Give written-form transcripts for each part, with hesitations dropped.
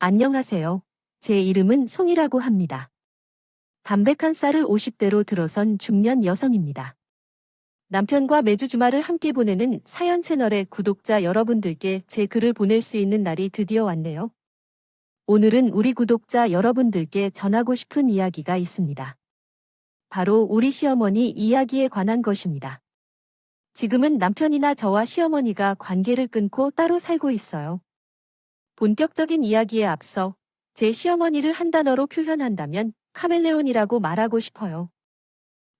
안녕하세요. 제 이름은 송이라고 합니다. 담백한 쌀을 50대로 들어선 중년 여성입니다. 남편과 매주 주말을 함께 보내는 사연 채널의 구독자 여러분들께 제 글을 보낼 수 있는 날이 드디어 왔네요. 오늘은 우리 구독자 여러분들께 전하고 싶은 이야기가 있습니다. 바로 우리 시어머니 이야기에 관한 것입니다. 지금은 남편이나 저와 시어머니가 관계를 끊고 따로 살고 있어요. 본격적인 이야기에 앞서 제 시어머니를 한 단어로 표현한다면 카멜레온이라고 말하고 싶어요.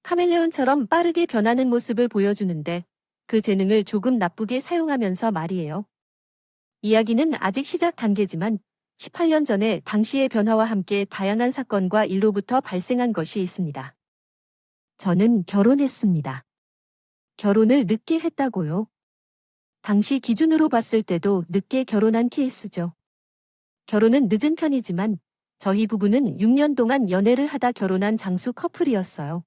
카멜레온처럼 빠르게 변하는 모습을 보여주는데 그 재능을 조금 나쁘게 사용하면서 말이에요. 이야기는 아직 시작 단계지만 18년 전에 당시의 변화와 함께 다양한 사건과 일로부터 발생한 것이 있습니다. 저는 결혼했습니다. 결혼을 늦게 했다고요. 당시 기준으로 봤을 때도 늦게 결혼한 케이스죠. 결혼은 늦은 편이지만 저희 부부는 6년 동안 연애를 하다 결혼한 장수 커플이었어요.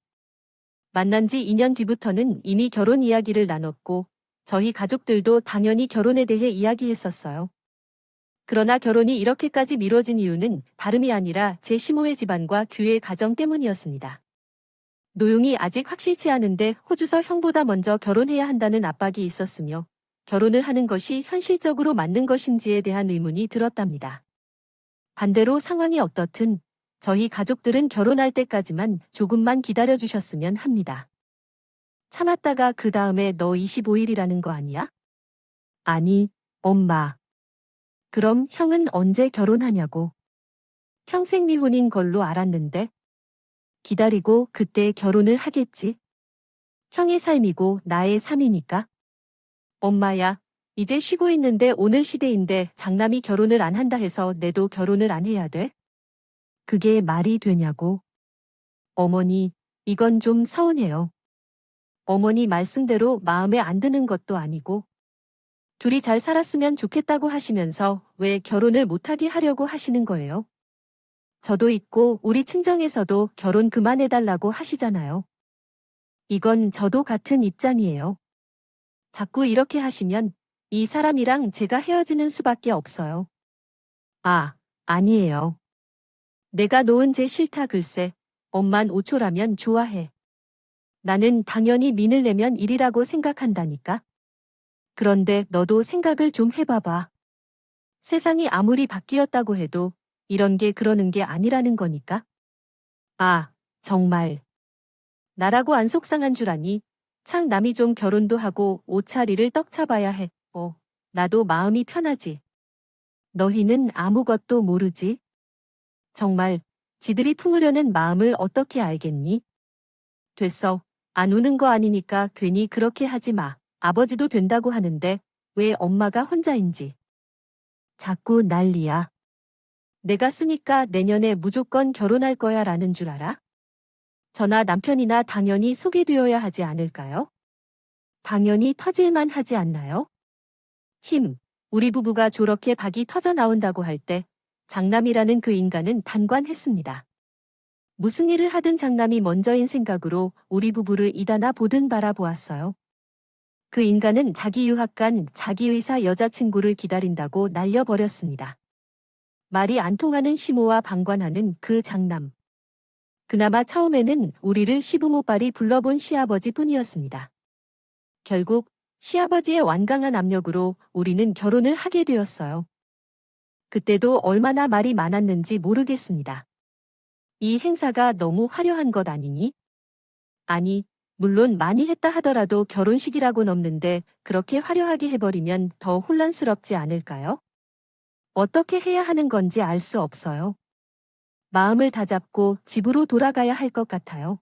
만난 지 2년 뒤부터는 이미 결혼 이야기를 나눴고 저희 가족들도 당연히 결혼에 대해 이야기했었어요. 그러나 결혼이 이렇게까지 미뤄진 이유는 다름이 아니라 제 시모의 집안과 규의 가정 때문이었습니다. 노용이 아직 확실치 않은데 호주서 형보다 먼저 결혼해야 한다는 압박이 있었으며 결혼을 하는 것이 현실적으로 맞는 것인지에 대한 의문이 들었답니다. 반대로 상황이 어떻든 저희 가족들은 결혼할 때까지만 조금만 기다려주셨으면 합니다. 참았다가 그 다음에 너 25일이라는 거 아니야? 아니, 엄마. 그럼 형은 언제 결혼하냐고. 평생 미혼인 걸로 알았는데. 기다리고 그때 결혼을 하겠지. 형의 삶이고 나의 삶이니까. 엄마야, 이제 쉬고 있는데 오늘 시대인데 장남이 결혼을 안 한다 해서 내도 결혼을 안 해야 돼? 그게 말이 되냐고. 어머니, 이건 좀 서운해요. 어머니 말씀대로 마음에 안 드는 것도 아니고 둘이 잘 살았으면 좋겠다고 하시면서 왜 결혼을 못하게 하려고 하시는 거예요? 저도 있고 우리 친정에서도 결혼 그만해달라고 하시잖아요. 이건 저도 같은 입장이에요. 자꾸 이렇게 하시면 이 사람이랑 제가 헤어지는 수밖에 없어요. 아, 아니에요. 내가 놓은 제 싫다 글쎄, 엄만 5초라면 좋아해. 나는 당연히 민을 내면 일이라고 생각한다니까. 그런데 너도 생각을 좀 해봐봐. 세상이 아무리 바뀌었다고 해도 이런 게 그러는 게 아니라는 거니까. 아, 정말. 나라고 안 속상한 줄 아니? 참 남이 좀 결혼도 하고 옷차리를 떡차봐야 해. 나도 마음이 편하지. 너희는 아무것도 모르지? 정말 지들이 품으려는 마음을 어떻게 알겠니? 됐어. 안 우는 거 아니니까 괜히 그렇게 하지 마. 아버지도 된다고 하는데 왜 엄마가 혼자인지. 자꾸 난리야. 내가 쓰니까 내년에 무조건 결혼할 거야 라는 줄 알아? 저나 남편이나 당연히 소개되어야 하지 않을까요? 당연히 터질만 하지 않나요? 우리 부부가 저렇게 박이 터져 나온다고 할 때 장남이라는 그 인간은 단관했습니다. 무슨 일을 하든 장남이 먼저인 생각으로 우리 부부를 이다나 보든 바라보았어요. 그 인간은 자기 유학간 자기 의사 여자친구를 기다린다고 날려버렸습니다. 말이 안 통하는 시모와 방관하는 그 장남. 그나마 처음에는 우리를 시부모빨이 불러본 시아버지 뿐이었습니다. 결국 시아버지의 완강한 압력으로 우리는 결혼을 하게 되었어요. 그때도 얼마나 말이 많았는지 모르겠습니다. 이 행사가 너무 화려한 것 아니니? 아니, 물론 많이 했다 하더라도 결혼식이라고 넘는데 그렇게 화려하게 해버리면 더 혼란스럽지 않을까요? 어떻게 해야 하는 건지 알 수 없어요. 마음을 다잡고 집으로 돌아가야 할 것 같아요.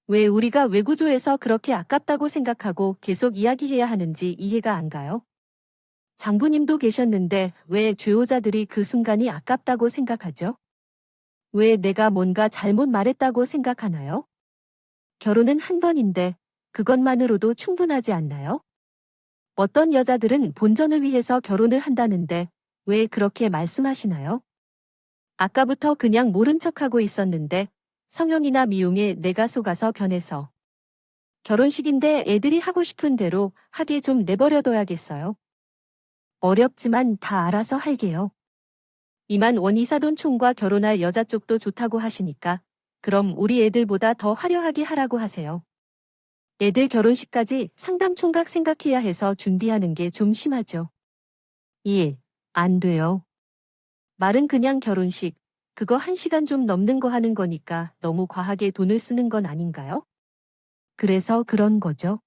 왜 우리가 외구조에서 그렇게 아깝다고 생각하고 계속 이야기해야 하는지 이해가 안 가요? 장부님도 계셨는데 왜 죄호자들이 그 순간이 아깝다고 생각하죠? 왜 내가 뭔가 잘못 말했다고 생각하나요? 결혼은 한 번인데 그것만으로도 충분하지 않나요? 어떤 여자들은 본전을 위해서 결혼을 한다는데 왜 그렇게 말씀하시나요? 아까부터 그냥 모른 척하고 있었는데 성형이나 미용에 내가 속아서 변해서 결혼식인데 애들이 하고 싶은 대로 하게 좀 내버려둬야겠어요. 어렵지만 다 알아서 할게요. 이만 원이사돈 총과 결혼할 여자 쪽도 좋다고 하시니까 그럼 우리 애들보다 더 화려하게 하라고 하세요. 애들 결혼식까지 상담 총각 생각해야 해서 준비하는 게 좀 심하죠. 1. 안 돼요. 말은 그냥 결혼식, 그거 1시간 좀 넘는 거 하는 거니까 너무 과하게 돈을 쓰는 건 아닌가요? 그래서 그런 거죠.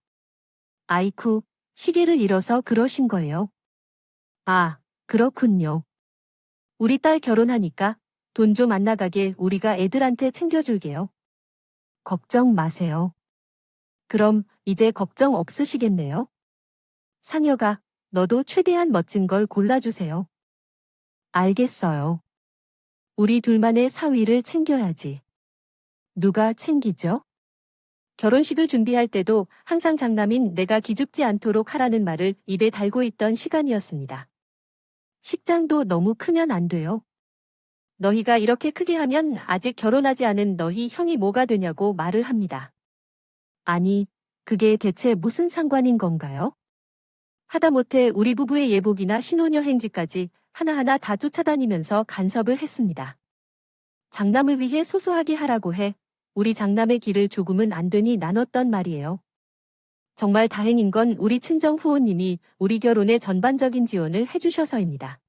아이쿠, 시계를 잃어서 그러신 거예요. 아, 그렇군요. 우리 딸 결혼하니까 돈 좀 안 나가게 우리가 애들한테 챙겨줄게요. 걱정 마세요. 그럼 이제 걱정 없으시겠네요? 상여가, 너도 최대한 멋진 걸 골라주세요. 알겠어요. 우리 둘만의 사위를 챙겨야지. 누가 챙기죠? 결혼식을 준비할 때도 항상 장남인 내가 기죽지 않도록 하라는 말을 입에 달고 있던 시간이었습니다. 식장도 너무 크면 안 돼요. 너희가 이렇게 크게 하면 아직 결혼하지 않은 너희 형이 뭐가 되냐고 말을 합니다. 아니, 그게 대체 무슨 상관인 건가요? 하다못해 우리 부부의 예복이나 신혼여행지까지 하나하나 다 쫓아다니면서 간섭을 했습니다. 장남을 위해 소소하게 하라고 해 우리 장남의 길을 조금은 안 되니 나눴던 말이에요. 정말 다행인 건 우리 친정 후원님이 우리 결혼에 전반적인 지원을 해주셔서입니다.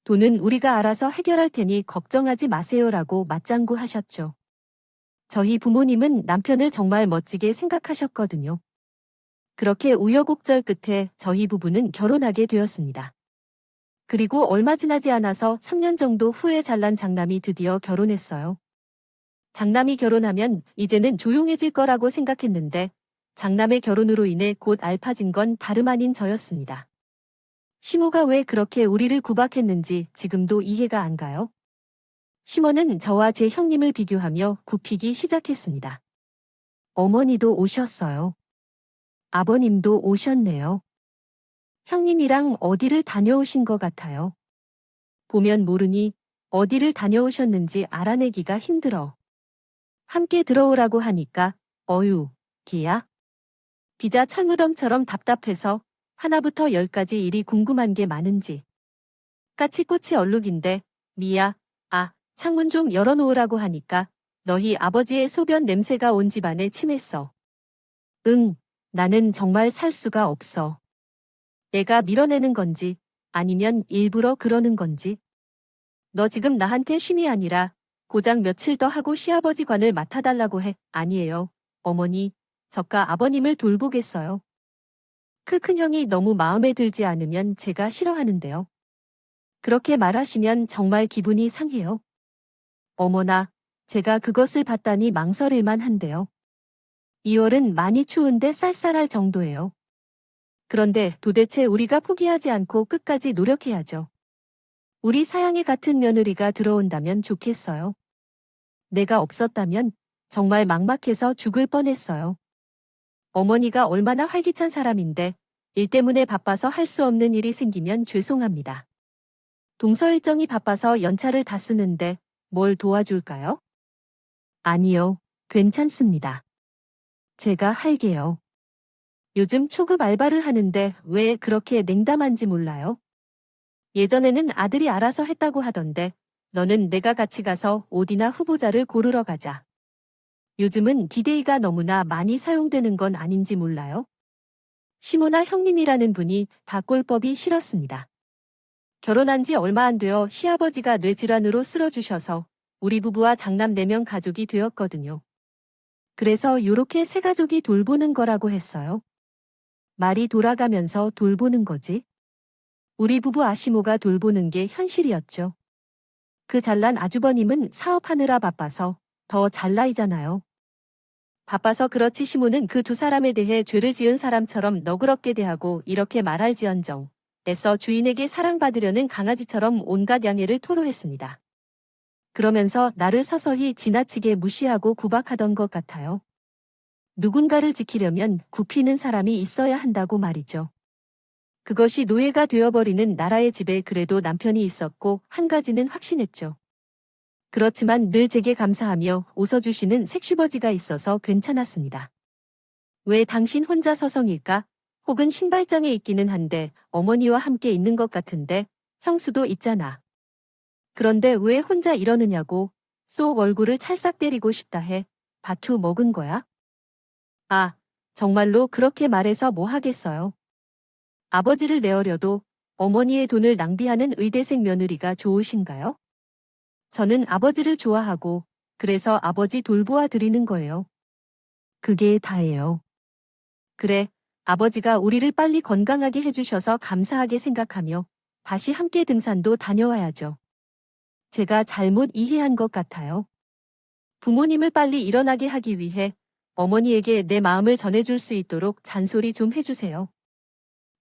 돈은 우리가 알아서 해결할 테니 걱정하지 마세요라고 맞장구 하셨죠. 저희 부모님은 남편을 정말 멋지게 생각하셨거든요. 그렇게 우여곡절 끝에 저희 부부는 결혼하게 되었습니다. 그리고 얼마 지나지 않아서 3년 정도 후에 잘난 장남이 드디어 결혼했어요. 장남이 결혼하면 이제는 조용해질 거라고 생각했는데 장남의 결혼으로 인해 곧 알파진 건 다름 아닌 저였습니다. 시모가 왜 그렇게 우리를 구박했는지 지금도 이해가 안 가요. 시모는 저와 제 형님을 비교하며 굽히기 시작했습니다. 어머니도 오셨어요. 아버님도 오셨네요. 형님이랑 어디를 다녀오신 것 같아요. 보면 모르니 어디를 다녀오셨는지 알아내기가 힘들어. 함께 들어오라고 하니까 어휴, 기야. 비자 철무덤처럼 답답해서 하나부터 10까지 일이 궁금한 게 많은지. 까치꼬치 얼룩인데 미야, 창문 좀 열어놓으라고 하니까 너희 아버지의 소변 냄새가 온 집안에 침했어. 응, 나는 정말 살 수가 없어. 내가 밀어내는 건지 아니면 일부러 그러는 건지. 너 지금 나한테 쉼이 아니라 고작 며칠 더 하고 시아버지 관을 맡아달라고 해. 아니에요. 어머니, 저가 아버님을 돌보겠어요. 큰 형이 너무 마음에 들지 않으면 제가 싫어하는데요. 그렇게 말하시면 정말 기분이 상해요. 어머나, 제가 그것을 봤다니 망설일만 한데요. 2월은 많이 추운데 쌀쌀할 정도예요. 그런데 도대체 우리가 포기하지 않고 끝까지 노력해야죠. 우리 사양에 같은 며느리가 들어온다면 좋겠어요. 내가 없었다면 정말 막막해서 죽을 뻔했어요. 어머니가 얼마나 활기찬 사람인데 일 때문에 바빠서 할 수 없는 일이 생기면 죄송합니다. 동서 일정이 바빠서 연차를 다 쓰는데 뭘 도와줄까요? 아니요, 괜찮습니다. 제가 할게요. 요즘 초급 알바를 하는데 왜 그렇게 냉담한지 몰라요? 예전에는 아들이 알아서 했다고 하던데 너는 내가 같이 가서 옷이나 후보자를 고르러 가자. 요즘은 디데이가 너무나 많이 사용되는 건 아닌지 몰라요? 시모나 형님이라는 분이 다 꼴법이 싫었습니다. 결혼한 지 얼마 안 되어 시아버지가 뇌질환으로 쓰러주셔서 우리 부부와 장남 4명 가족이 되었거든요. 그래서 요렇게 세 가족이 돌보는 거라고 했어요. 말이 돌아가면서 돌보는 거지. 우리 부부 아시모가 돌보는 게 현실이었죠. 그 잘난 아주버님은 사업하느라 바빠서 더 잘나이잖아요. 바빠서 그렇지 시모는 그 두 사람에 대해 죄를 지은 사람처럼 너그럽게 대하고 이렇게 말할지언정 애써 주인에게 사랑받으려는 강아지처럼 온갖 양해를 토로했습니다. 그러면서 나를 서서히 지나치게 무시하고 구박하던 것 같아요. 누군가를 지키려면 굽히는 사람이 있어야 한다고 말이죠. 그것이 노예가 되어버리는 나라의 집에 그래도 남편이 있었고 한 가지는 확신했죠. 그렇지만 늘 제게 감사하며 웃어주시는 색슈버지가 있어서 괜찮았습니다. 왜 당신 혼자 서성일까? 혹은 신발장에 있기는 한데 어머니와 함께 있는 것 같은데 형수도 있잖아. 그런데 왜 혼자 이러느냐고 쏙 얼굴을 찰싹 때리고 싶다 해. 바투 먹은 거야? 아, 정말로 그렇게 말해서 뭐 하겠어요. 아버지를 내어려도 어머니의 돈을 낭비하는 의대생 며느리가 좋으신가요? 저는 아버지를 좋아하고 그래서 아버지 돌보아 드리는 거예요. 그게 다예요. 그래, 아버지가 우리를 빨리 건강하게 해주셔서 감사하게 생각하며 다시 함께 등산도 다녀와야죠. 제가 잘못 이해한 것 같아요. 부모님을 빨리 일어나게 하기 위해 어머니에게 내 마음을 전해줄 수 있도록 잔소리 좀 해주세요.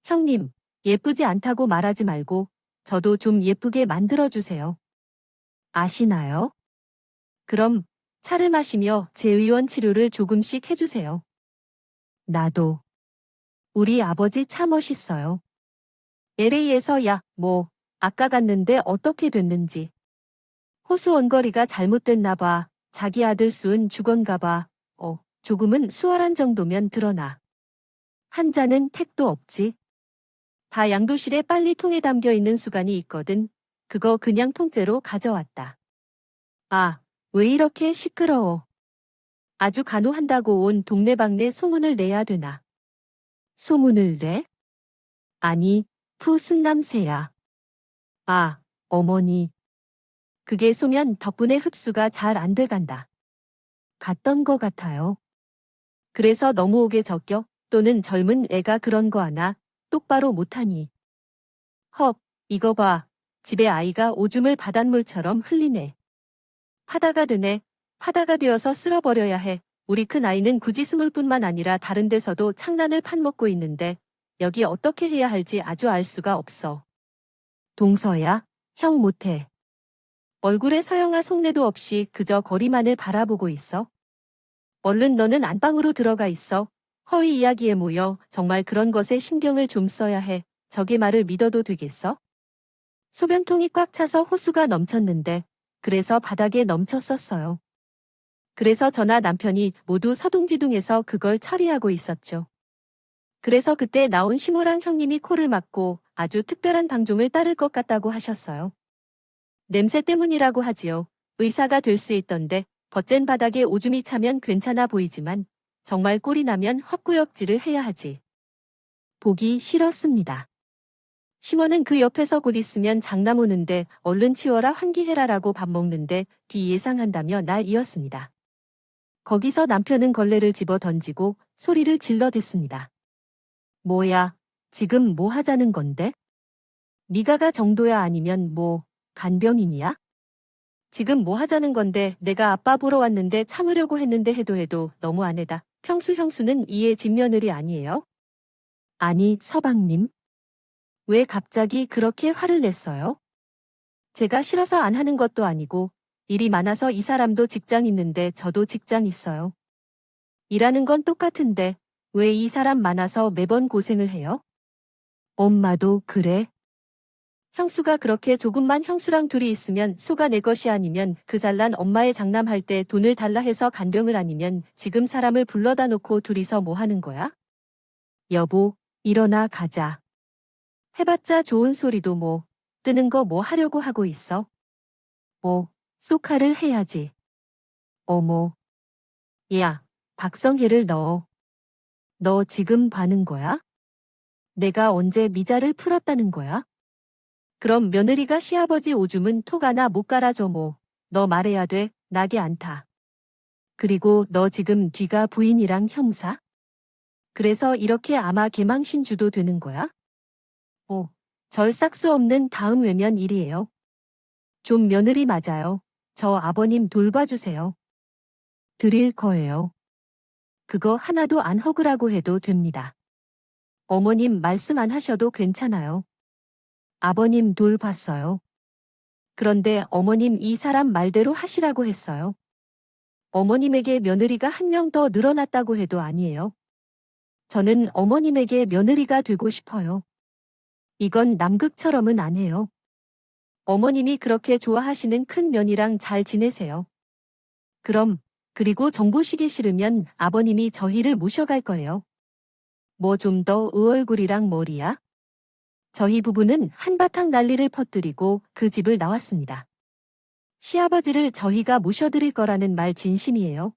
형님, 예쁘지 않다고 말하지 말고 저도 좀 예쁘게 만들어주세요. 아시나요? 그럼 차를 마시며 재의원 치료를 조금씩 해주세요. 나도. 우리 아버지 참 멋있어요. LA에서 아까 갔는데 어떻게 됐는지. 호수 원거리가 잘못됐나 봐. 자기 아들 수은 죽었가 봐. 조금은 수월한 정도면 드러나. 한 잔은 택도 없지. 다 양도실에 빨리 통에 담겨 있는 수간이 있거든. 그거 그냥 통째로 가져왔다. 아, 왜 이렇게 시끄러워. 아주 간호한다고 온 동네방네 소문을 내야 되나. 소문을 내? 아니, 푸순남새야. 아, 어머니. 그게 소면 덕분에 흡수가 잘 안 돼간다. 갔던 거 같아요. 그래서 너무 오게 적겨 또는 젊은 애가 그런 거 하나 똑바로 못하니. 헉, 이거 봐. 집에 아이가 오줌을 바닷물처럼 흘리네. 파다가 되네. 파다가 되어서 쓸어버려야 해. 우리 큰 아이는 굳이 스물뿐만 아니라 다른 데서도 창란을 판먹고 있는데 여기 어떻게 해야 할지 아주 알 수가 없어. 동서야, 형 못해. 얼굴에 서영아 속내도 없이 그저 거리만을 바라보고 있어. 얼른 너는 안방으로 들어가 있어. 허위 이야기에 모여 정말 그런 것에 신경을 좀 써야 해. 저기 말을 믿어도 되겠어? 소변통이 꽉 차서 호수가 넘쳤는데 그래서 바닥에 넘쳤었어요. 그래서 저나 남편이 모두 서둥지둥해서 그걸 처리하고 있었죠. 그래서 그때 나온 시모랑 형님이 코를 막고 아주 특별한 방종을 따를 것 같다고 하셨어요. 냄새 때문이라고 하지요. 의사가 될 수 있던데 벗젠 바닥에 오줌이 차면 괜찮아 보이지만 정말 꼴이 나면 헛구역질을 해야 하지. 보기 싫었습니다. 시모는 그 옆에서 곧 있으면 장남 오는데 얼른 치워라 환기해라라고 밥 먹는데 비 예상한다며 난리였습니다. 거기서 남편은 걸레를 집어 던지고 소리를 질러댔습니다. 뭐야, 지금 뭐 하자는 건데? 미가가 정도야 아니면 간병인이야? 지금 뭐 하자는 건데 내가 아빠 보러 왔는데 참으려고 했는데 해도 너무 안 해다. 형수는 이의 집며느리 아니에요? 아니, 서방님. 왜 갑자기 그렇게 화를 냈어요? 제가 싫어서 안 하는 것도 아니고 일이 많아서 이 사람도 직장 있는데 저도 직장 있어요. 일하는 건 똑같은데 왜 이 사람 많아서 매번 고생을 해요? 엄마도 그래? 형수가 그렇게 조금만 형수랑 둘이 있으면 소가 내 것이 아니면 그 잘난 엄마의 장남할 때 돈을 달라 해서 간병을 아니면 지금 사람을 불러다 놓고 둘이서 뭐 하는 거야? 여보, 일어나 가자. 해봤자 좋은 소리도 뜨는 거 뭐 하려고 하고 있어? 쏘카를 해야지. 어머. 야, 박성혜를 넣어. 너 지금 봐는 거야? 내가 언제 미자를 풀었다는 거야? 그럼 며느리가 시아버지 오줌은 톡 하나 못 갈아줘 너 말해야 돼, 나게 안 타. 그리고 너 지금 뒤가 부인이랑 형사? 그래서 이렇게 아마 개망신주도 되는 거야? 절 싹수 없는 다음 외면 일이에요. 좀 며느리 맞아요. 저 아버님 돌봐주세요. 드릴 거예요. 그거 하나도 안 허구라고 해도 됩니다. 어머님 말씀 안 하셔도 괜찮아요. 아버님 돌봤어요. 그런데 어머님 이 사람 말대로 하시라고 했어요. 어머님에게 며느리가 한 명 더 늘어났다고 해도 아니에요. 저는 어머님에게 며느리가 되고 싶어요. 이건 남극처럼은 안 해요. 어머님이 그렇게 좋아하시는 큰 며느리랑 잘 지내세요. 그리고 정보시기 싫으면 아버님이 저희를 모셔갈 거예요. 뭐 좀 더 의얼굴이랑 머리야? 저희 부부는 한바탕 난리를 퍼뜨리고 그 집을 나왔습니다. 시아버지를 저희가 모셔드릴 거라는 말 진심이에요.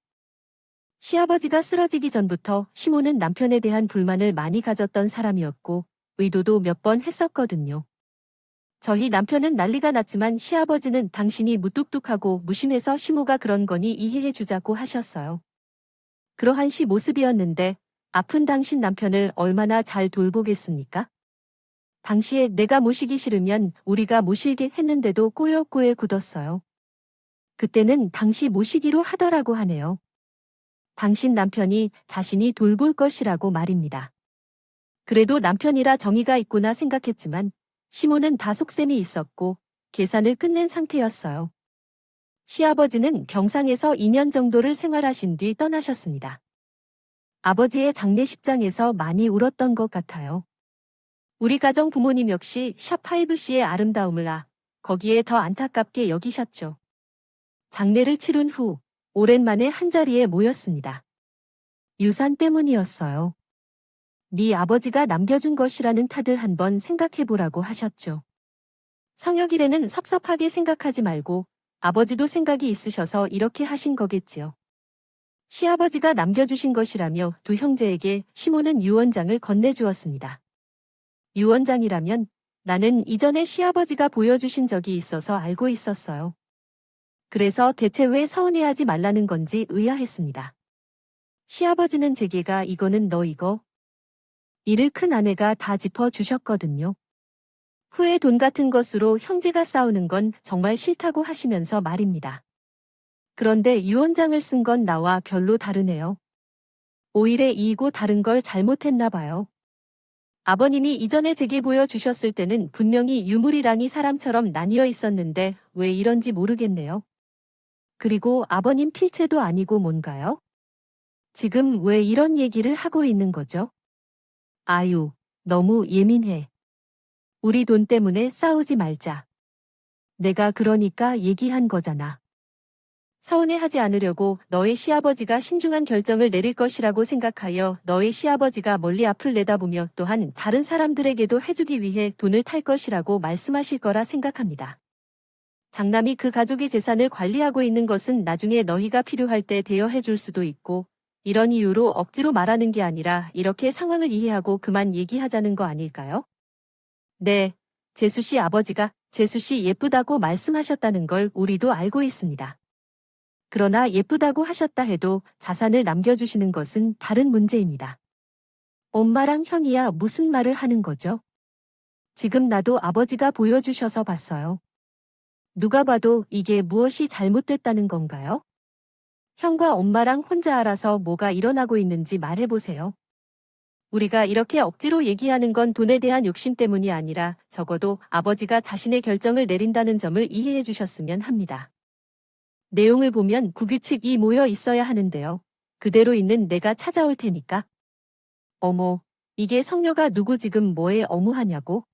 시아버지가 쓰러지기 전부터 시모는 남편에 대한 불만을 많이 가졌던 사람이었고 의도도 몇 번 했었거든요. 저희 남편은 난리가 났지만 시아버지는 당신이 무뚝뚝하고 무심해서 시모가 그런 거니 이해해 주자고 하셨어요. 그러한 시 모습이었는데 아픈 당신 남편을 얼마나 잘 돌보겠습니까? 당시에 내가 모시기 싫으면 우리가 모실게 했는데도 꼬여꼬여 굳었어요. 그때는 당시 모시기로 하더라고 하네요. 당신 남편이 자신이 돌볼 것이라고 말입니다. 그래도 남편이라 정의가 있구나 생각했지만 시모는 다 속셈이 있었고 계산을 끝낸 상태였어요. 시아버지는 경상에서 2년 정도를 생활하신 뒤 떠나셨습니다. 아버지의 장례식장에서 많이 울었던 것 같아요. 우리 가정 부모님 역시 샵5C의 아름다움을 거기에 더 안타깝게 여기셨죠. 장례를 치른 후 오랜만에 한자리에 모였습니다. 유산 때문이었어요. 네 아버지가 남겨준 것이라는 탓을 한번 생각해보라고 하셨죠. 성혁이래는 섭섭하게 생각하지 말고 아버지도 생각이 있으셔서 이렇게 하신 거겠지요. 시아버지가 남겨주신 것이라며 두 형제에게 시모는 유언장을 건네주었습니다. 유언장이라면 나는 이전에 시아버지가 보여주신 적이 있어서 알고 있었어요. 그래서 대체 왜 서운해하지 말라는 건지 의아했습니다. 시아버지는 제게가 이거는 너 이거 일을 큰 아내가 다 짚어주셨거든요. 후에 돈 같은 것으로 형제가 싸우는 건 정말 싫다고 하시면서 말입니다. 그런데 유언장을 쓴 건 나와 별로 다르네요. 오일에 이이고 다른 걸 잘못했나 봐요. 아버님이 이전에 제게 보여주셨을 때는 분명히 유물이랑이 사람처럼 나뉘어 있었는데 왜 이런지 모르겠네요. 그리고 아버님 필체도 아니고 뭔가요? 지금 왜 이런 얘기를 하고 있는 거죠? 아유, 너무 예민해. 우리 돈 때문에 싸우지 말자. 내가 그러니까 얘기한 거잖아. 서운해하지 않으려고 너의 시아버지가 신중한 결정을 내릴 것이라고 생각하여 너의 시아버지가 멀리 앞을 내다보며 또한 다른 사람들에게도 해주기 위해 돈을 탈 것이라고 말씀하실 거라 생각합니다. 장남이 그 가족의 재산을 관리하고 있는 것은 나중에 너희가 필요할 때 대여해 줄 수도 있고 이런 이유로 억지로 말하는 게 아니라 이렇게 상황을 이해하고 그만 얘기하자는 거 아닐까요? 네, 재수 씨 아버지가 재수 씨 예쁘다고 말씀하셨다는 걸 우리도 알고 있습니다. 그러나 예쁘다고 하셨다 해도 자산을 남겨주시는 것은 다른 문제입니다. 엄마랑 형이야 무슨 말을 하는 거죠? 지금 나도 아버지가 보여주셔서 봤어요. 누가 봐도 이게 무엇이 잘못됐다는 건가요? 형과 엄마랑 혼자 알아서 뭐가 일어나고 있는지 말해보세요. 우리가 이렇게 억지로 얘기하는 건 돈에 대한 욕심 때문이 아니라 적어도 아버지가 자신의 결정을 내린다는 점을 이해해 주셨으면 합니다. 내용을 보면 구규칙이 모여 있어야 하는데요. 그대로 있는 내가 찾아올 테니까. 어머, 이게 성녀가 누구 지금 뭐에 어무하냐고?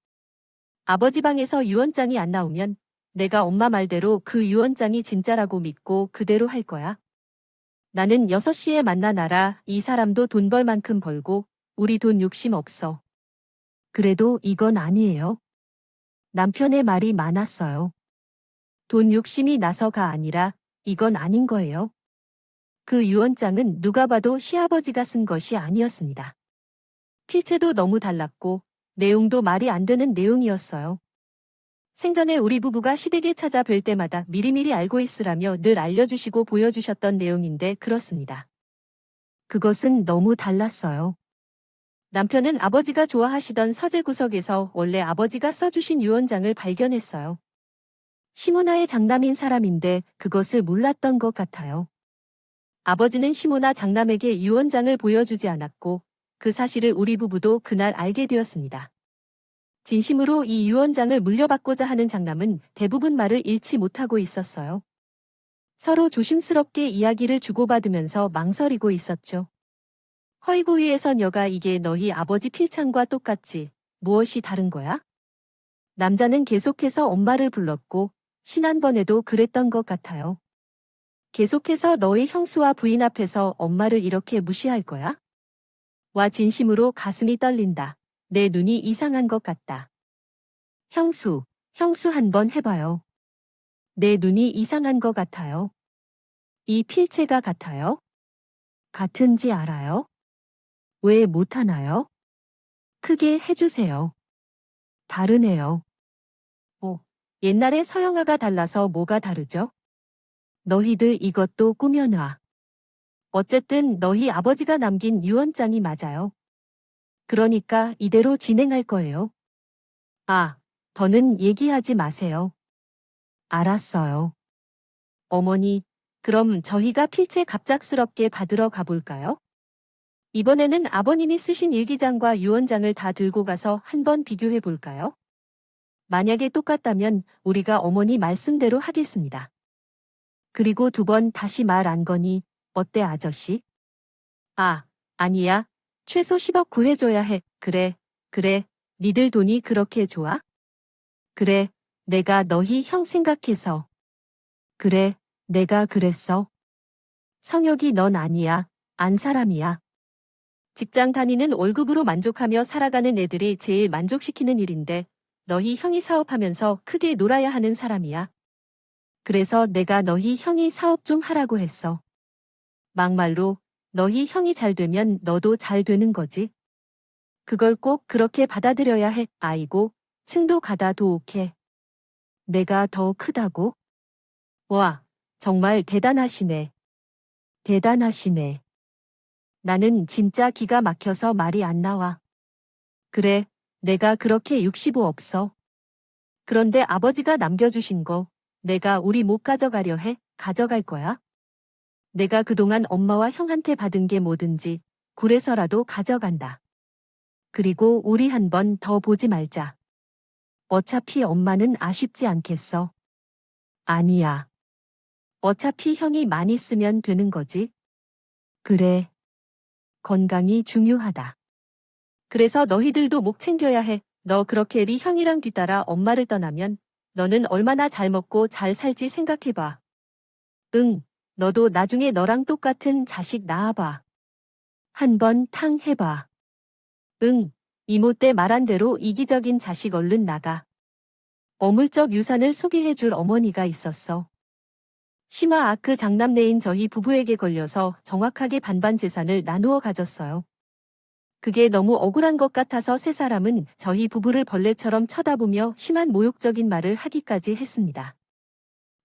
아버지 방에서 유언장이 안 나오면 내가 엄마 말대로 그 유언장이 진짜라고 믿고 그대로 할 거야. 나는 6시에 만나놔라. 이 사람도 돈 벌 만큼 벌고 우리 돈 욕심 없어. 그래도 이건 아니에요. 남편의 말이 많았어요. 돈 욕심이 나서가 아니라 이건 아닌 거예요. 그 유언장은 누가 봐도 시아버지가 쓴 것이 아니었습니다. 필체도 너무 달랐고 내용도 말이 안 되는 내용이었어요. 생전에 우리 부부가 시댁에 찾아뵐 때마다 미리미리 알고 있으라며 늘 알려주시고 보여주셨던 내용인데 그렇습니다. 그것은 너무 달랐어요. 남편은 아버지가 좋아하시던 서재 구석에서 원래 아버지가 써주신 유언장을 발견했어요. 시모나의 장남인 사람인데 그것을 몰랐던 것 같아요. 아버지는 시모나 장남에게 유언장을 보여주지 않았고 그 사실을 우리 부부도 그날 알게 되었습니다. 진심으로 이 유언장을 물려받고자 하는 장남은 대부분 말을 잃지 못하고 있었어요. 서로 조심스럽게 이야기를 주고받으면서 망설이고 있었죠. 허이고위에선 여가 이게 너희 아버지 필창과 똑같지. 무엇이 다른 거야? 남자는 계속해서 엄마를 불렀고 지난번에도 그랬던 것 같아요. 계속해서 너희 형수와 부인 앞에서 엄마를 이렇게 무시할 거야? 와 진심으로 가슴이 떨린다. 내 눈이 이상한 것 같다. 형수 한번 해봐요. 내 눈이 이상한 것 같아요. 이 필체가 같아요? 같은지 알아요? 왜 못하나요? 크게 해주세요. 다르네요. 오, 옛날에 서영아가 달라서 뭐가 다르죠? 너희들 이것도 꾸며놔. 어쨌든 너희 아버지가 남긴 유언장이 맞아요. 그러니까 이대로 진행할 거예요. 아, 더는 얘기하지 마세요. 알았어요. 어머니, 그럼 저희가 필체 갑작스럽게 받으러 가볼까요? 이번에는 아버님이 쓰신 일기장과 유언장을 다 들고 가서 한번 비교해 볼까요? 만약에 똑같다면 우리가 어머니 말씀대로 하겠습니다. 그리고 두 번 다시 말 안 거니 어때 아저씨? 아, 아니야. 최소 10억 구해줘야 해. 그래, 그래. 니들 돈이 그렇게 좋아? 그래, 내가 너희 형 생각해서. 그래, 내가 그랬어. 성혁이 넌 아니야. 안 사람이야. 직장 다니는 월급으로 만족하며 살아가는 애들이 제일 만족시키는 일인데 너희 형이 사업하면서 크게 놀아야 하는 사람이야. 그래서 내가 너희 형이 사업 좀 하라고 했어. 막말로 너희 형이 잘 되면 너도 잘 되는 거지. 그걸 꼭 그렇게 받아들여야 해. 아이고, 층도 가다 도옥해. 내가 더 크다고? 와, 정말 대단하시네. 대단하시네. 나는 진짜 기가 막혀서 말이 안 나와. 그래, 내가 그렇게 65 없어. 그런데 아버지가 남겨주신 거, 내가 우리 못 가져가려 해. 가져갈 거야? 내가 그동안 엄마와 형한테 받은 게 뭐든지 굴에서라도 가져간다. 그리고 우리 한 번 더 보지 말자. 어차피 엄마는 아쉽지 않겠어. 아니야. 어차피 형이 많이 쓰면 되는 거지. 그래. 건강이 중요하다. 그래서 너희들도 목 챙겨야 해. 너 그렇게 네 형이랑 뒤따라 엄마를 떠나면 너는 얼마나 잘 먹고 잘 살지 생각해봐. 응, 너도 나중에 너랑 똑같은 자식 낳아봐. 한번 탕 해봐. 응, 이모 때 말한 대로 이기적인 자식 얼른 나가. 어물쩍 유산을 소개해줄 어머니가 있었어. 심화 아크 장남내인 저희 부부에게 걸려서 정확하게 반반 재산을 나누어 가졌어요. 그게 너무 억울한 것 같아서 세 사람은 저희 부부를 벌레처럼 쳐다보며 심한 모욕적인 말을 하기까지 했습니다.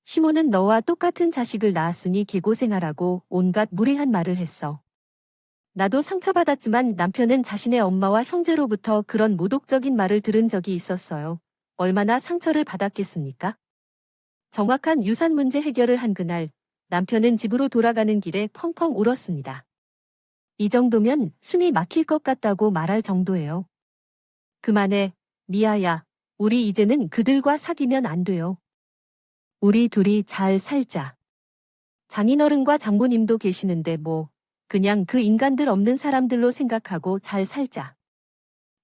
시모는 너와 똑같은 자식을 낳았으니 개고생하라고 온갖 무례한 말을 했어. 나도 상처받았지만 남편은 자신의 엄마와 형제로부터 그런 모독적인 말을 들은 적이 있었어요. 얼마나 상처를 받았겠습니까? 정확한 유산 문제 해결을 한 그날, 남편은 집으로 돌아가는 길에 펑펑 울었습니다. 이 정도면 숨이 막힐 것 같다고 말할 정도예요. 그만해, 미아야. 우리 이제는 그들과 사귀면 안 돼요. 우리 둘이 잘 살자. 장인어른과 장모님도 계시는데 뭐, 그냥 그 인간들 없는 사람들로 생각하고 잘 살자.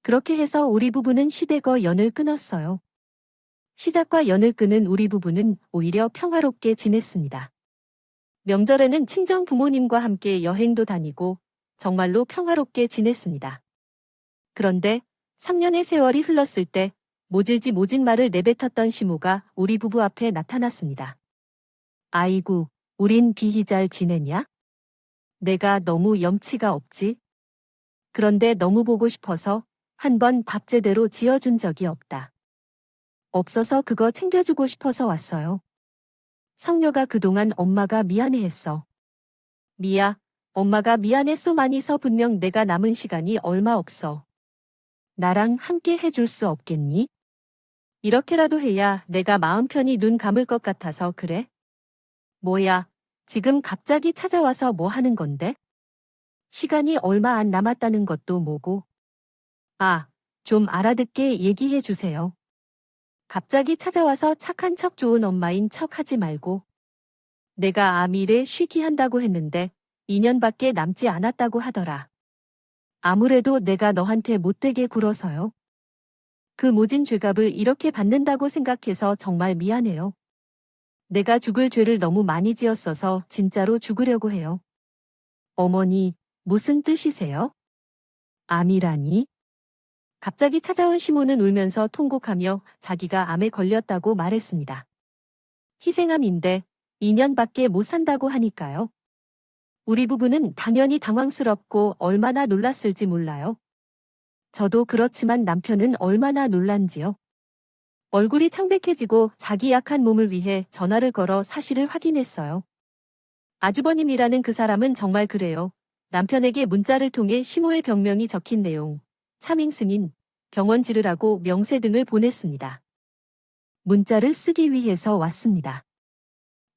그렇게 해서 우리 부부는 시댁과 연을 끊었어요. 시작과 연을 끊은 우리 부부는 오히려 평화롭게 지냈습니다. 명절에는 친정 부모님과 함께 여행도 다니고 정말로 평화롭게 지냈습니다. 그런데 3년의 세월이 흘렀을 때 모질지 모진 말을 내뱉었던 시모가 우리 부부 앞에 나타났습니다. 아이고, 우린 비희 잘 지내냐? 내가 너무 염치가 없지? 그런데 너무 보고 싶어서 한 번 밥 제대로 지어준 적이 없다. 없어서 그거 챙겨주고 싶어서 왔어요. 성녀가 그동안 엄마가 미안해했어. 미야, 엄마가 미안했어 많이서 분명 내가 남은 시간이 얼마 없어. 나랑 함께 해줄 수 없겠니? 이렇게라도 해야 내가 마음 편히 눈 감을 것 같아서 그래? 뭐야, 지금 갑자기 찾아와서 뭐 하는 건데? 시간이 얼마 안 남았다는 것도 뭐고? 아, 좀 알아듣게 얘기해 주세요. 갑자기 찾아와서 착한 척 좋은 엄마인 척 하지 말고. 내가 아미를 쉬기 한다고 했는데 2년밖에 남지 않았다고 하더라. 아무래도 내가 너한테 못되게 굴어서요. 그 모진 죄값을 이렇게 받는다고 생각해서 정말 미안해요. 내가 죽을 죄를 너무 많이 지었어서 진짜로 죽으려고 해요. 어머니, 무슨 뜻이세요? 암이라니? 갑자기 찾아온 시모는 울면서 통곡하며 자기가 암에 걸렸다고 말했습니다. 희생암인데 2년밖에 못 산다고 하니까요. 우리 부부는 당연히 당황스럽고 얼마나 놀랐을지 몰라요. 저도 그렇지만 남편은 얼마나 놀란지요. 얼굴이 창백해지고 자기 약한 몸을 위해 전화를 걸어 사실을 확인했어요. 아주버님이라는 그 사람은 정말 그래요. 남편에게 문자를 통해 시모의 병명이 적힌 내용, 차밍 승인, 병원 지르라고 명세 등을 보냈습니다. 문자를 쓰기 위해서 왔습니다.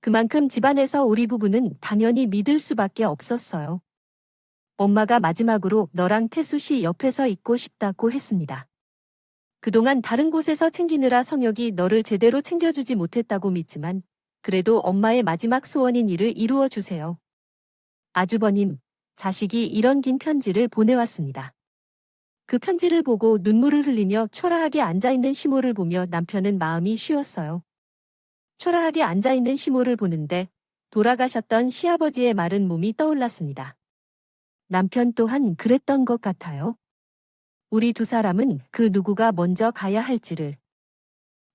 그만큼 집안에서 우리 부부는 당연히 믿을 수밖에 없었어요. 엄마가 마지막으로 너랑 태수 씨 옆에서 있고 싶다고 했습니다. 그동안 다른 곳에서 챙기느라 성혁이 너를 제대로 챙겨주지 못했다고 믿지만 그래도 엄마의 마지막 소원인 일을 이루어 주세요. 아주버님, 자식이 이런 긴 편지를 보내왔습니다. 그 편지를 보고 눈물을 흘리며 초라하게 앉아있는 시모를 보며 남편은 마음이 쉬었어요. 초라하게 앉아있는 시모를 보는데 돌아가셨던 시아버지의 마른 몸이 떠올랐습니다. 남편 또한 그랬던 것 같아요. 우리 두 사람은 그 누구가 먼저 가야 할지를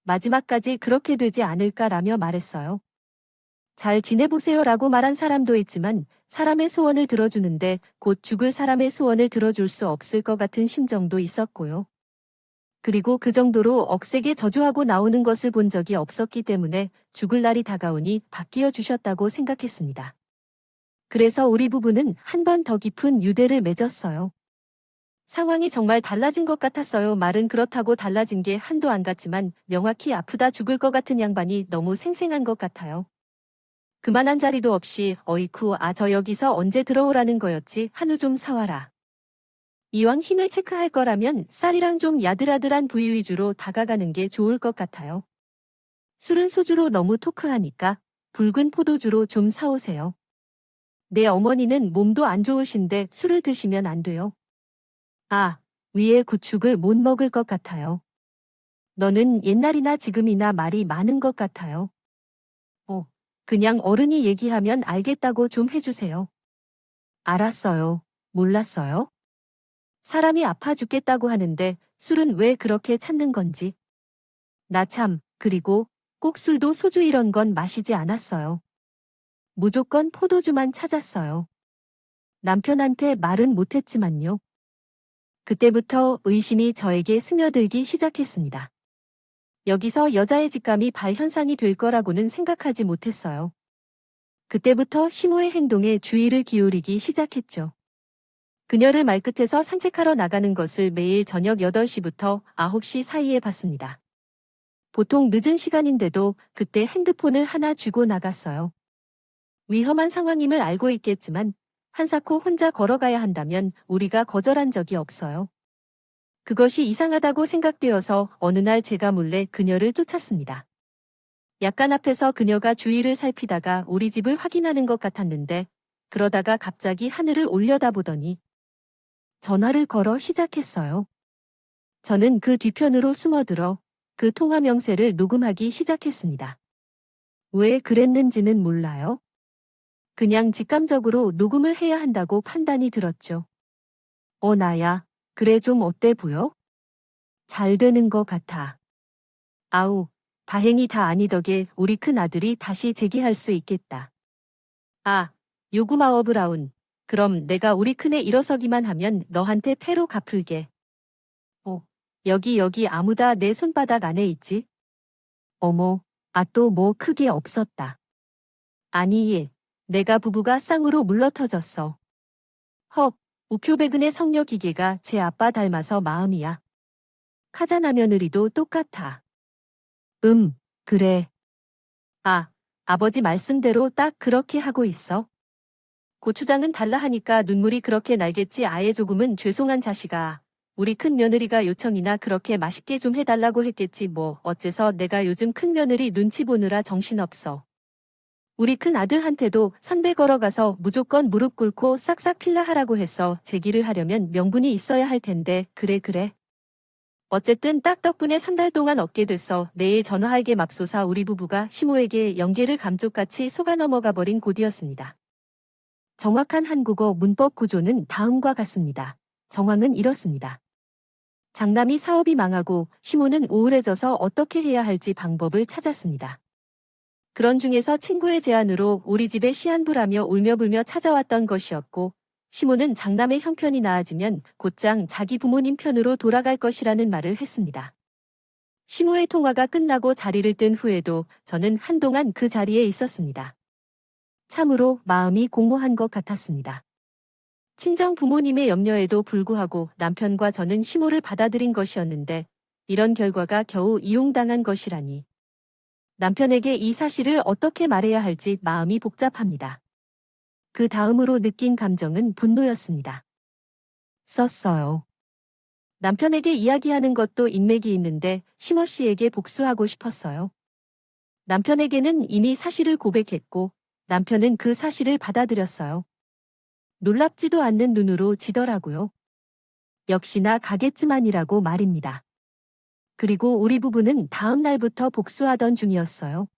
마지막까지 그렇게 되지 않을까라며 말했어요. 잘 지내보세요라고 말한 사람도 있지만 사람의 소원을 들어주는데 곧 죽을 사람의 소원을 들어줄 수 없을 것 같은 심정도 있었고요. 그리고 그 정도로 억세게 저주하고 나오는 것을 본 적이 없었기 때문에 죽을 날이 다가오니 바뀌어 주셨다고 생각했습니다. 그래서 우리 부부는 한 번 더 깊은 유대를 맺었어요. 상황이 정말 달라진 것 같았어요. 말은 그렇다고 달라진 게 한도 안 갔지만 명확히 아프다 죽을 것 같은 양반이 너무 생생한 것 같아요. 그만한 자리도 없이 어이쿠 저 여기서 언제 들어오라는 거였지 한우 좀 사와라. 이왕 힘을 체크할 거라면 쌀이랑 좀 야들야들한 부위 위주로 다가가는 게 좋을 것 같아요. 술은 소주로 너무 토크하니까 붉은 포도주로 좀 사오세요. 내 어머니는 몸도 안 좋으신데 술을 드시면 안 돼요. 위에 구축을 못 먹을 것 같아요. 너는 옛날이나 지금이나 말이 많은 것 같아요. 그냥 어른이 얘기하면 알겠다고 좀 해주세요. 알았어요. 몰랐어요? 사람이 아파 죽겠다고 하는데 술은 왜 그렇게 찾는 건지. 나 참, 그리고 꼭 술도 소주 이런 건 마시지 않았어요. 무조건 포도주만 찾았어요. 남편한테 말은 못했지만요. 그때부터 의심이 저에게 스며들기 시작했습니다. 여기서 여자의 직감이 발현상이 될 거라고는 생각하지 못했어요. 그때부터 시모의 행동에 주의를 기울이기 시작했죠. 그녀를 말끝에서 산책하러 나가는 것을 매일 저녁 8시부터 9시 사이에 봤습니다. 보통 늦은 시간인데도 그때 핸드폰을 하나 쥐고 나갔어요. 위험한 상황임을 알고 있겠지만 한사코 혼자 걸어가야 한다면 우리가 거절한 적이 없어요. 그것이 이상하다고 생각되어서 어느 날 제가 몰래 그녀를 쫓았습니다. 약간 앞에서 그녀가 주위를 살피다가 우리 집을 확인하는 것 같았는데 그러다가 갑자기 하늘을 올려다보더니 전화를 걸어 시작했어요. 저는 그 뒤편으로 숨어들어 그 통화 명세를 녹음하기 시작했습니다. 왜 그랬는지는 몰라요. 그냥 직감적으로 녹음을 해야 한다고 판단이 들었죠. 나야. 그래 좀 어때 보여? 잘 되는 것 같아. 아우, 다행히 다 아니 덕에 우리 큰 아들이 다시 재기할 수 있겠다. 요구마워 브라운. 그럼 내가 우리 큰애 일어서기만 하면 너한테 패로 갚을게. 여기 아무다 내 손바닥 안에 있지? 어머, 또 뭐 크게 없었다. 아니, 내가 부부가 쌍으로 물러터졌어. 헉, 우큐베근의 성녀 기계가 제 아빠 닮아서 마음이야. 카자나 며느리도 똑같아. 그래. 아버지 말씀대로 딱 그렇게 하고 있어. 고추장은 달라 하니까 눈물이 그렇게 날겠지. 아예 조금은 죄송한 자식아. 우리 큰 며느리가 요청이나 그렇게 맛있게 좀 해달라고 했겠지 뭐. 어째서 내가 요즘 큰 며느리 눈치 보느라 정신없어. 우리 큰 아들한테도 선배 걸어가서 무조건 무릎 꿇고 싹싹 필라 하라고 했어. 제기를 하려면 명분이 있어야 할 텐데. 그래. 어쨌든 딱 덕분에 3달 동안 얻게 됐어. 내일 전화할게 맙소사. 우리 부부가 시모에게 연계를 감쪽같이 속아 넘어가 버린 곧이었습니다. 정확한 한국어 문법 구조는 다음과 같습니다. 정황은 이렇습니다. 장남이 사업이 망하고 시모는 우울해져서 어떻게 해야 할지 방법을 찾았습니다. 그런 중에서 친구의 제안으로 우리 집에 시한부라며 울며불며 찾아왔던 것이었고, 시모는 장남의 형편이 나아지면 곧장 자기 부모님 편으로 돌아갈 것이라는 말을 했습니다. 시모의 통화가 끝나고 자리를 뜬 후에도 저는 한동안 그 자리에 있었습니다. 참으로 마음이 공허한 것 같았습니다. 친정 부모님의 염려에도 불구하고 남편과 저는 시모를 받아들인 것이었는데 이런 결과가 겨우 이용당한 것이라니. 남편에게 이 사실을 어떻게 말해야 할지 마음이 복잡합니다. 그 다음으로 느낀 감정은 분노였습니다. 썼어요. 남편에게 이야기하는 것도 인맥이 있는데 시모 씨에게 복수하고 싶었어요. 남편에게는 이미 사실을 고백했고 남편은 그 사실을 받아들였어요. 놀랍지도 않는 눈으로 지더라고요. 역시나 가겠지만이라고 말입니다. 그리고 우리 부부는 다음 날부터 복수하던 중이었어요.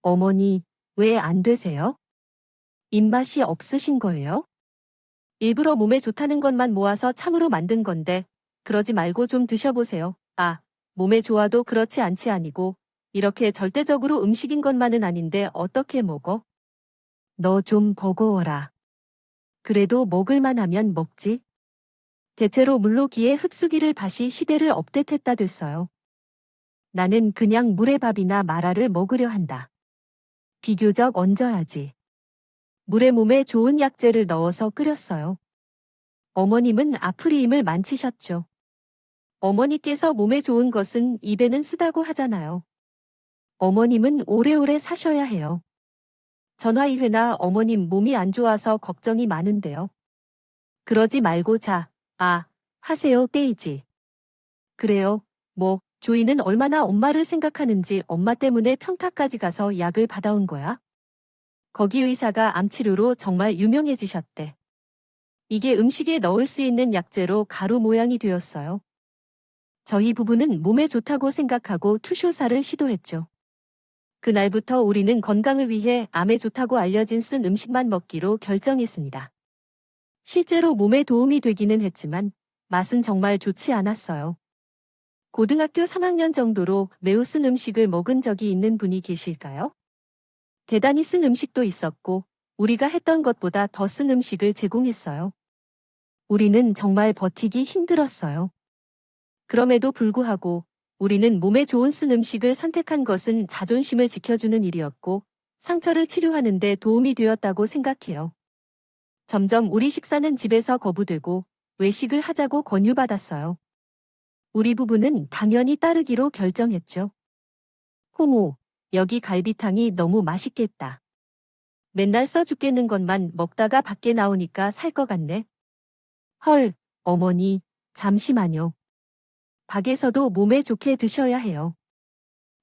어머니, 왜 안 되세요? 입맛이 없으신 거예요? 일부러 몸에 좋다는 것만 모아서 참으로 만든 건데 그러지 말고 좀 드셔보세요. 아, 몸에 좋아도 그렇지 않지 아니고 이렇게 절대적으로 음식인 것만은 아닌데 어떻게 먹어? 너 좀 버거워라. 그래도 먹을만 하면 먹지. 대체로 물로기에 흙수기를 밭이 시대를 업데이트했다 됐어요. 나는 그냥 물에 밥이나 마라를 먹으려 한다. 비교적 얹어야지. 물에 몸에 좋은 약재를 넣어서 끓였어요. 어머님은 아프리임을 만치셨죠. 어머니께서 몸에 좋은 것은 입에는 쓰다고 하잖아요. 어머님은 오래오래 사셔야 해요. 전화이회나 어머님 몸이 안 좋아서 걱정이 많은데요. 그러지 말고 하세요, 떼이지. 그래요, 조이는 얼마나 엄마를 생각하는지 엄마 때문에 평타까지 가서 약을 받아온 거야? 거기 의사가 암치료로 정말 유명해지셨대. 이게 음식에 넣을 수 있는 약재로 가루 모양이 되었어요. 저희 부부는 몸에 좋다고 생각하고 투쇼사를 시도했죠. 그날부터 우리는 건강을 위해 암에 좋다고 알려진 쓴 음식만 먹기로 결정했습니다. 실제로 몸에 도움이 되기는 했지만 맛은 정말 좋지 않았어요. 고등학교 3학년 정도로 매우 쓴 음식을 먹은 적이 있는 분이 계실까요? 대단히 쓴 음식도 있었고 우리가 했던 것보다 더 쓴 음식을 제공했어요. 우리는 정말 버티기 힘들었어요. 그럼에도 불구하고 우리는 몸에 좋은 쓴 음식을 선택한 것은 자존심을 지켜주는 일이었고 상처를 치료하는 데 도움이 되었다고 생각해요. 점점 우리 식사는 집에서 거부되고 외식을 하자고 권유받았어요. 우리 부부는 당연히 따르기로 결정했죠. 호모, 여기 갈비탕이 너무 맛있겠다. 맨날 써 죽겠는 것만 먹다가 밖에 나오니까 살 것 같네. 헐, 어머니, 잠시만요. 밖에서도 몸에 좋게 드셔야 해요.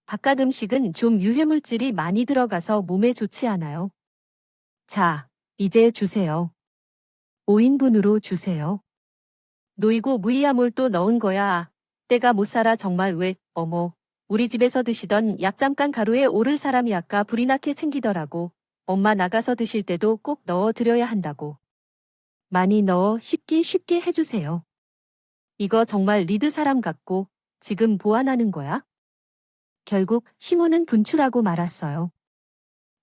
바깥 음식은 좀 유해물질이 많이 들어가서 몸에 좋지 않아요. 자, 이제 주세요. 5인분으로 주세요. 노이고 무이야몰도 넣은 거야. 때가 못 살아 정말 왜, 어머. 우리 집에서 드시던 약잠깐 가루에 오를 사람이 아까 불이 나게 챙기더라고. 엄마 나가서 드실 때도 꼭 넣어 드려야 한다고. 많이 넣어 쉽게 해주세요. 이거 정말 리드 사람 같고 지금 보완하는 거야? 결국 시모는 분출하고 말았어요.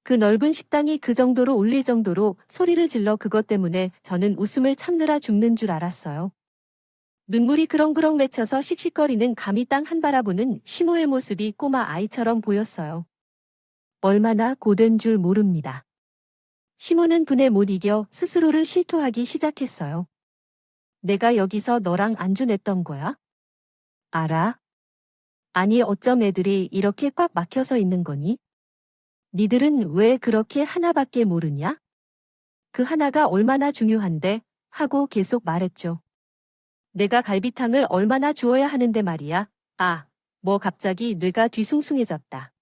그 넓은 식당이 그 정도로 울릴 정도로 소리를 질러 그것 때문에 저는 웃음을 참느라 죽는 줄 알았어요. 눈물이 그렁그렁 맺혀서 씩씩거리는 감히 땅 한 바라보는 시모의 모습이 꼬마 아이처럼 보였어요. 얼마나 고된 줄 모릅니다. 시모는 분에 못 이겨 스스로를 실토하기 시작했어요. 내가 여기서 너랑 안주 냈던 거야? 알아? 아니 어쩜 애들이 이렇게 꽉 막혀서 있는 거니? 니들은 왜 그렇게 하나밖에 모르냐? 그 하나가 얼마나 중요한데? 하고 계속 말했죠. 내가 갈비탕을 얼마나 주어야 하는데 말이야. 갑자기 뇌가 뒤숭숭해졌다.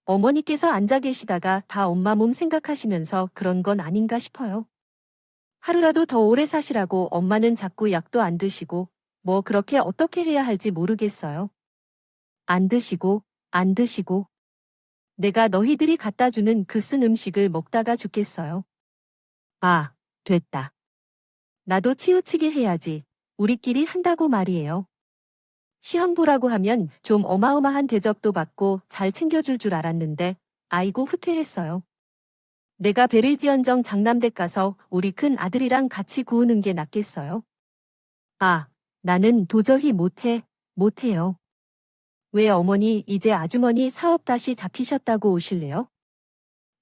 어머니께서 앉아 계시다가 다 엄마 몸 생각하시면서 그런 건 아닌가 싶어요. 하루라도 더 오래 사시라고 엄마는 자꾸 약도 안 드시고 그렇게 어떻게 해야 할지 모르겠어요. 안 드시고 내가 너희들이 갖다 주는 그 쓴 음식을 먹다가 죽겠어요. 됐다. 나도 치우치게 해야지. 우리끼리 한다고 말이에요. 시험 보라고 하면 좀 어마어마한 대접도 받고 잘 챙겨줄 줄 알았는데 아이고 후퇴했어요. 내가 베릴지언정 장남댁 가서 우리 큰 아들이랑 같이 구우는 게 낫겠어요. 아, 나는 도저히 못해요. 왜 어머니 이제 아주머니 사업 다시 잡히셨다고 오실래요?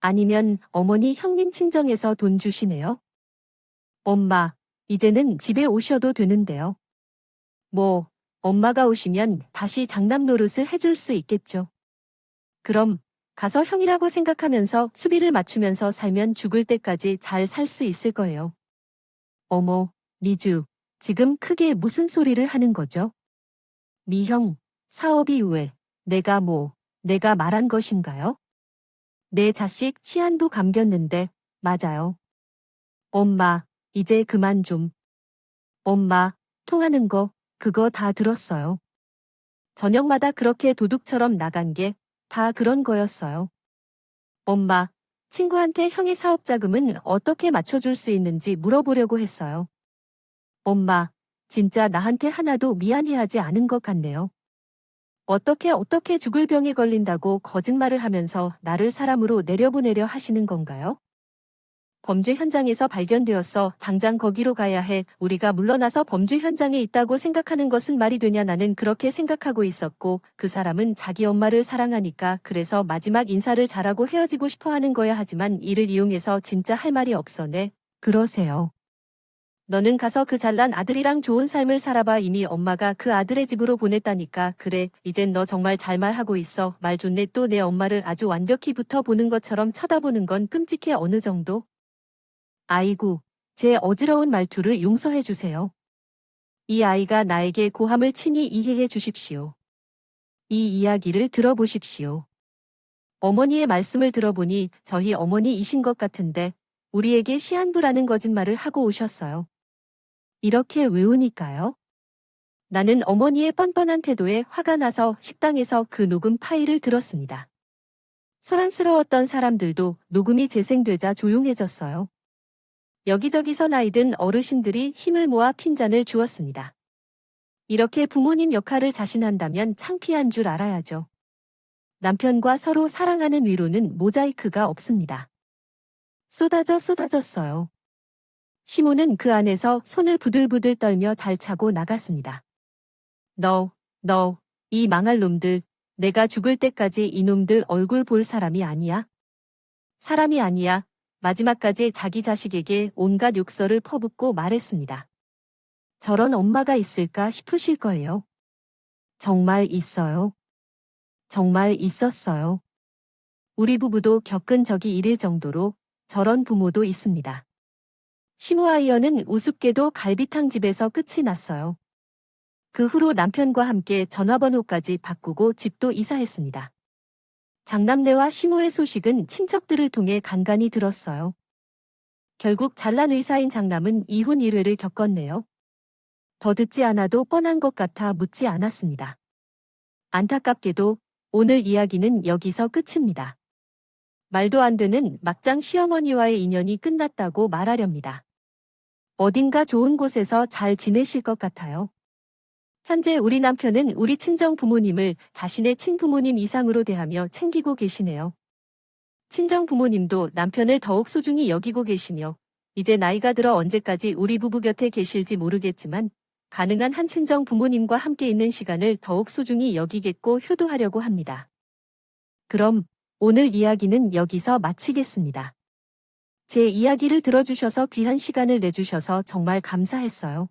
아니면 어머니 형님 친정에서 돈 주시네요? 엄마, 이제는 집에 오셔도 되는데요. 뭐, 엄마가 오시면 다시 장남 노릇을 해줄 수 있겠죠. 그럼 가서 형이라고 생각하면서 수비를 맞추면서 살면 죽을 때까지 잘 살 수 있을 거예요. 어머, 미주, 지금 크게 무슨 소리를 하는 거죠? 미형, 사업이 왜, 내가 말한 것인가요? 내 자식 시한부 감겼는데, 맞아요. 엄마, 이제 그만 좀. 엄마, 통하는 거, 그거 다 들었어요. 저녁마다 그렇게 도둑처럼 나간 게 다 그런 거였어요. 엄마, 친구한테 형의 사업 자금은 어떻게 맞춰줄 수 있는지 물어보려고 했어요. 엄마, 진짜 나한테 하나도 미안해하지 않은 것 같네요. 어떻게 죽을 병에 걸린다고 거짓말을 하면서 나를 사람으로 내려보내려 하시는 건가요? 범죄 현장에서 발견되었어. 당장 거기로 가야 해. 우리가 물러나서 범죄 현장에 있다고 생각하는 것은 말이 되냐. 나는 그렇게 생각하고 있었고 그 사람은 자기 엄마를 사랑하니까 그래서 마지막 인사를 잘하고 헤어지고 싶어 하는 거야. 하지만 이를 이용해서 진짜 할 말이 없어. 네. 그러세요. 너는 가서 그 잘난 아들이랑 좋은 삶을 살아봐. 이미 엄마가 그 아들의 집으로 보냈다니까. 그래, 이젠 너 정말 잘 말하고 있어. 말 좋네. 또 내 엄마를 아주 완벽히 붙어보는 것처럼 쳐다보는 건 끔찍해. 어느 정도? 아이고, 제 어지러운 말투를 용서해 주세요. 이 아이가 나에게 고함을 친히 이해해 주십시오. 이 이야기를 들어보십시오. 어머니의 말씀을 들어보니 저희 어머니이신 것 같은데 우리에게 시한부라는 거짓말을 하고 오셨어요. 이렇게 외우니까요. 나는 어머니의 뻔뻔한 태도에 화가 나서 식당에서 그 녹음 파일을 들었습니다. 소란스러웠던 사람들도 녹음이 재생되자 조용해졌어요. 여기저기서 나이든 어르신들이 힘을 모아 핀잔을 주었습니다. 이렇게 부모님 역할을 자신한다면 창피한 줄 알아야죠. 남편과 서로 사랑하는 위로는 모자이크가 없습니다. 쏟아졌어요. 시모는 그 안에서 손을 부들부들 떨며 달차고 나갔습니다. 너, 이 망할 놈들, 내가 죽을 때까지 이놈들 얼굴 볼 사람이 아니야? 사람이 아니야. 마지막까지 자기 자식에게 온갖 욕설을 퍼붓고 말했습니다. 저런 엄마가 있을까 싶으실 거예요. 정말 있어요. 정말 있었어요. 우리 부부도 겪은 적이 일일 정도로 저런 부모도 있습니다. 시모아이어는 우습게도 갈비탕 집에서 끝이 났어요. 그 후로 남편과 함께 전화번호까지 바꾸고 집도 이사했습니다. 장남네와 시모의 소식은 친척들을 통해 간간히 들었어요. 결국 잘난 의사인 장남은 이혼 1회를 겪었네요. 더 듣지 않아도 뻔한 것 같아 묻지 않았습니다. 안타깝게도 오늘 이야기는 여기서 끝입니다. 말도 안 되는 막장 시어머니와의 인연이 끝났다고 말하렵니다. 어딘가 좋은 곳에서 잘 지내실 것 같아요. 현재 우리 남편은 우리 친정 부모님을 자신의 친부모님 이상으로 대하며 챙기고 계시네요. 친정 부모님도 남편을 더욱 소중히 여기고 계시며 이제 나이가 들어 언제까지 우리 부부 곁에 계실지 모르겠지만 가능한 한 친정 부모님과 함께 있는 시간을 더욱 소중히 여기겠고 효도하려고 합니다. 그럼 오늘 이야기는 여기서 마치겠습니다. 제 이야기를 들어주셔서 귀한 시간을 내주셔서 정말 감사했어요.